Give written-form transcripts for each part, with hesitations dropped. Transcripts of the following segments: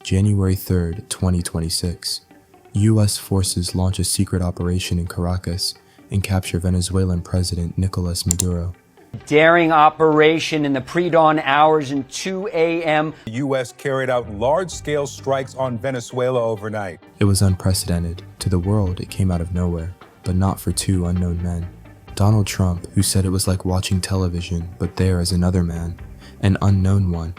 January 3rd, 2026. U.S. forces launch a secret operation in Caracas and capture Venezuelan President Nicolas Maduro. Daring operation in the pre-dawn hours and 2 a.m. The U.S. carried out large-scale strikes on Venezuela overnight. It was unprecedented. To the world, it came out of nowhere, but not for two unknown men. Donald Trump, who said it was like watching television, but there is another man, an unknown one.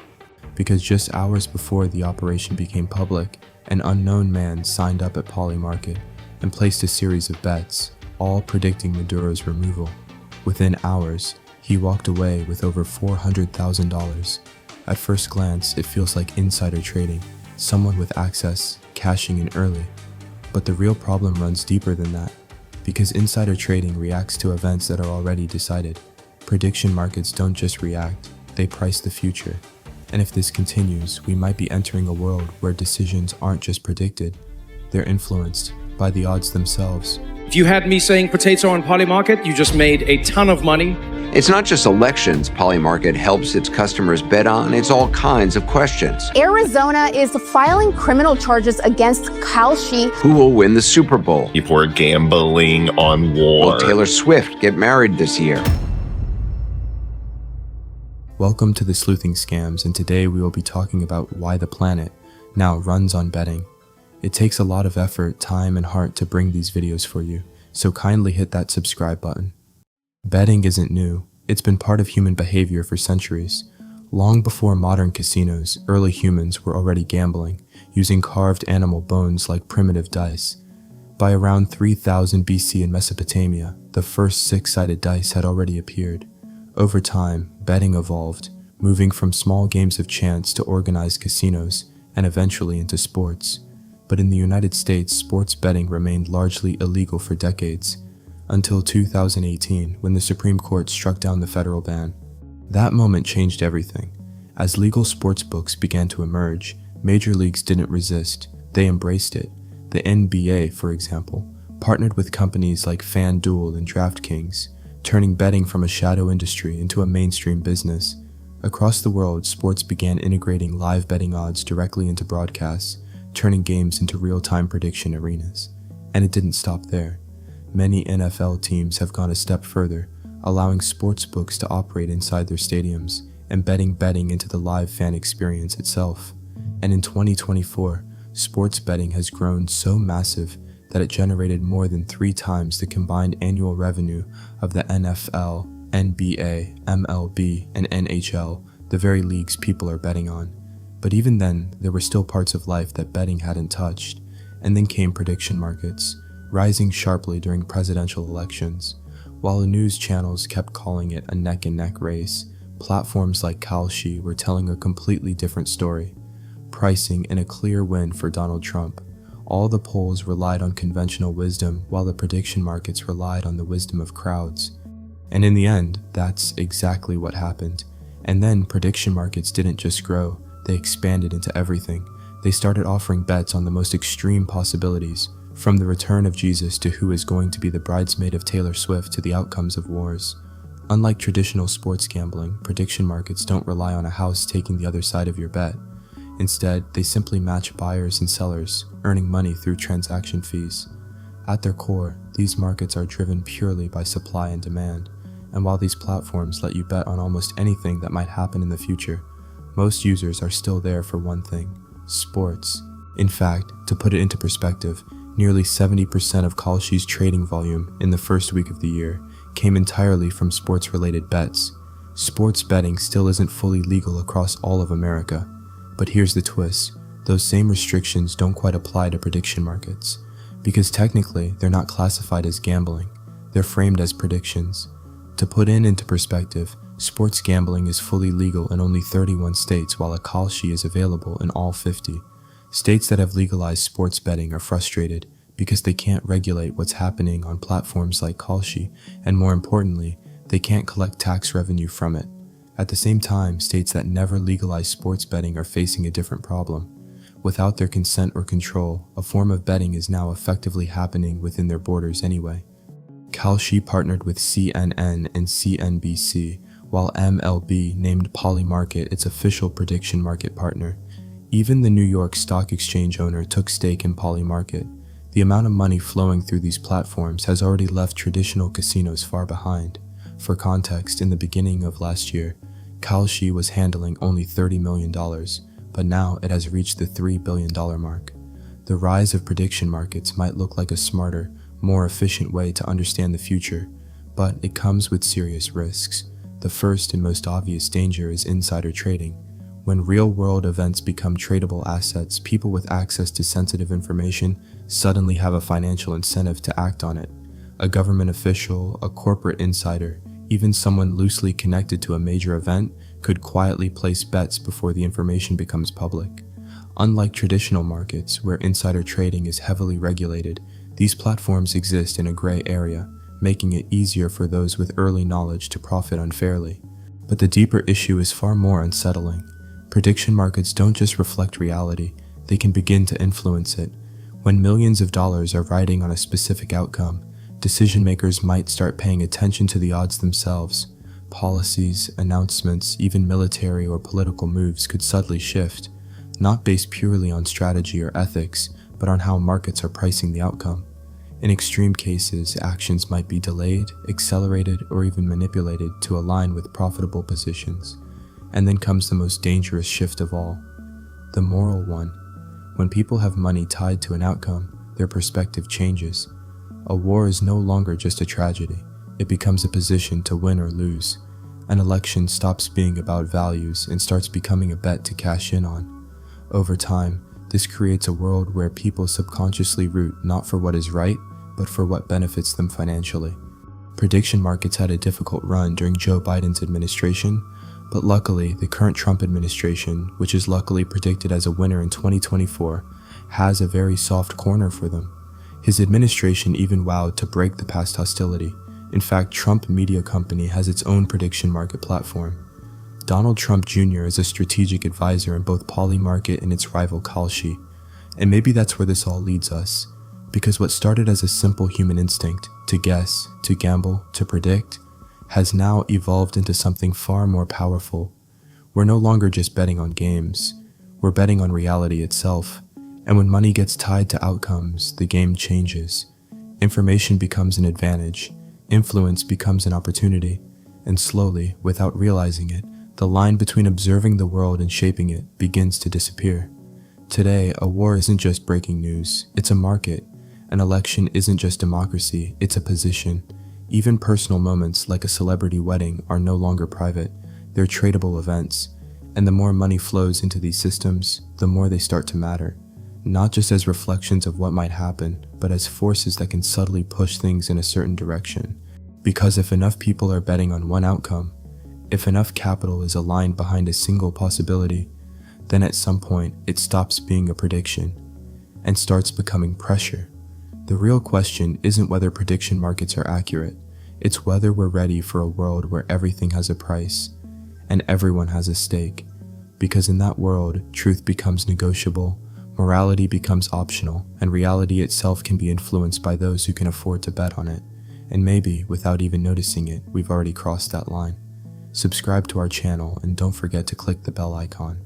Because just hours before the operation became public, an unknown man signed up at Polymarket and placed a series of bets, all predicting Maduro's removal. Within hours, he walked away with over $400,000. At first glance, it feels like insider trading, someone with access, cashing in early. But the real problem runs deeper than that, because insider trading reacts to events that are already decided. Prediction markets don't just react, they price the future. And if this continues, we might be entering a world where decisions aren't just predicted, they're influenced by the odds themselves. If you had me saying potato on Polymarket, you just made a ton of money. It's not just elections Polymarket helps its customers bet on, it's all kinds of questions. Arizona is filing criminal charges against Kalshi. Who will win the Super Bowl? If we're gambling on war. Will Taylor Swift get married this year? Welcome to the Sleuthing Scams, and today we will be talking about why the planet now runs on betting. It takes a lot of effort, time, and heart to bring these videos for you, so kindly hit that subscribe button. Betting isn't new. It's been part of human behavior for centuries. Long before modern casinos, early humans were already gambling, using carved animal bones like primitive dice. By around 3000 BC in Mesopotamia, the first six-sided dice had already appeared. Over time, betting evolved, moving from small games of chance to organized casinos, and eventually into sports. But in the United States, sports betting remained largely illegal for decades, until 2018, when the Supreme Court struck down the federal ban. That moment changed everything. As legal sports books began to emerge, major leagues didn't resist, they embraced it. The NBA, for example, partnered with companies like FanDuel and DraftKings, turning betting from a shadow industry into a mainstream business. Across the world, sports began integrating live betting odds directly into broadcasts, turning games into real-time prediction arenas. And it didn't stop there. Many NFL teams have gone a step further, allowing sports books to operate inside their stadiums, embedding betting into the live fan experience itself. And in 2024, sports betting has grown so massive that it generated more than 3 times the combined annual revenue of the NFL, NBA, MLB, and NHL, the very leagues people are betting on. But even then, there were still parts of life that betting hadn't touched. And then came prediction markets, rising sharply during presidential elections. While the news channels kept calling it a neck-and-neck race, platforms like Kalshi were telling a completely different story, pricing in a clear win for Donald Trump. All the polls relied on conventional wisdom, while the prediction markets relied on the wisdom of crowds. And in the end, that's exactly what happened. And then prediction markets didn't just grow, they expanded into everything. They started offering bets on the most extreme possibilities, from the return of Jesus to who is going to be the bridesmaid of Taylor Swift to the outcomes of wars. Unlike traditional sports gambling, prediction markets don't rely on a house taking the other side of your bet. Instead, they simply match buyers and sellers, earning money through transaction fees. At their core, these markets are driven purely by supply and demand, and while these platforms let you bet on almost anything that might happen in the future, most users are still there for one thing: sports. In fact, to put it into perspective, nearly 70% of Kalshi's trading volume in the first week of the year came entirely from sports-related bets. Sports betting still isn't fully legal across all of America. But here's the twist: those same restrictions don't quite apply to prediction markets, because technically they're not classified as gambling, they're framed as predictions. To put it into perspective, sports gambling is fully legal in only 31 states, while a Kalshi is available in all 50. States that have legalized sports betting are frustrated because they can't regulate what's happening on platforms like Kalshi, and more importantly, they can't collect tax revenue from it. At the same time, states that never legalized sports betting are facing a different problem. Without their consent or control, a form of betting is now effectively happening within their borders anyway. Kalshi partnered with CNN and CNBC, while MLB named Polymarket its official prediction market partner. Even the New York Stock Exchange owner took stake in Polymarket. The amount of money flowing through these platforms has already left traditional casinos far behind. For context, in the beginning of last year, Kalshi was handling only $30 million, but now it has reached the $3 billion mark. The rise of prediction markets might look like a smarter, more efficient way to understand the future, but it comes with serious risks. The first and most obvious danger is insider trading. When real-world events become tradable assets, people with access to sensitive information suddenly have a financial incentive to act on it. A government official, a corporate insider, even someone loosely connected to a major event could quietly place bets before the information becomes public. Unlike traditional markets, where insider trading is heavily regulated, these platforms exist in a gray area, making it easier for those with early knowledge to profit unfairly. But the deeper issue is far more unsettling. Prediction markets don't just reflect reality, they can begin to influence it. When millions of dollars are riding on a specific outcome, decision makers might start paying attention to the odds themselves. Policies, announcements, even military or political moves could subtly shift, not based purely on strategy or ethics, but on how markets are pricing the outcome. In extreme cases, actions might be delayed, accelerated, or even manipulated to align with profitable positions. And then comes the most dangerous shift of all, the moral one. When people have money tied to an outcome, their perspective changes. A war is no longer just a tragedy, it becomes a position to win or lose. An election stops being about values and starts becoming a bet to cash in on. Over time, this creates a world where people subconsciously root not for what is right, but for what benefits them financially. Prediction markets had a difficult run during Joe Biden's administration, but luckily, the current Trump administration, which is luckily predicted as a winner in 2024, has a very soft corner for them. His administration even vowed to break the past hostility. In fact, Trump Media Company has its own prediction market platform. Donald Trump Jr. is a strategic advisor in both Polymarket and its rival Kalshi. And maybe that's where this all leads us. Because what started as a simple human instinct, to guess, to gamble, to predict, has now evolved into something far more powerful. We're no longer just betting on games, we're betting on reality itself. And when money gets tied to outcomes, the game changes. Information becomes an advantage, influence becomes an opportunity, and slowly, without realizing it, the line between observing the world and shaping it begins to disappear. Today, a war isn't just breaking news, it's a market. An election isn't just democracy, it's a position. Even personal moments like a celebrity wedding are no longer private, they're tradable events. And the more money flows into these systems, the more they start to matter. Not just as reflections of what might happen, but as forces that can subtly push things in a certain direction. Because if enough people are betting on one outcome, if enough capital is aligned behind a single possibility, then at some point it stops being a prediction and starts becoming pressure. The real question isn't whether prediction markets are accurate, it's whether we're ready for a world where everything has a price and everyone has a stake. Because in that world, truth becomes negotiable, morality becomes optional, and reality itself can be influenced by those who can afford to bet on it. And maybe, without even noticing it, we've already crossed that line. Subscribe to our channel and don't forget to click the bell icon.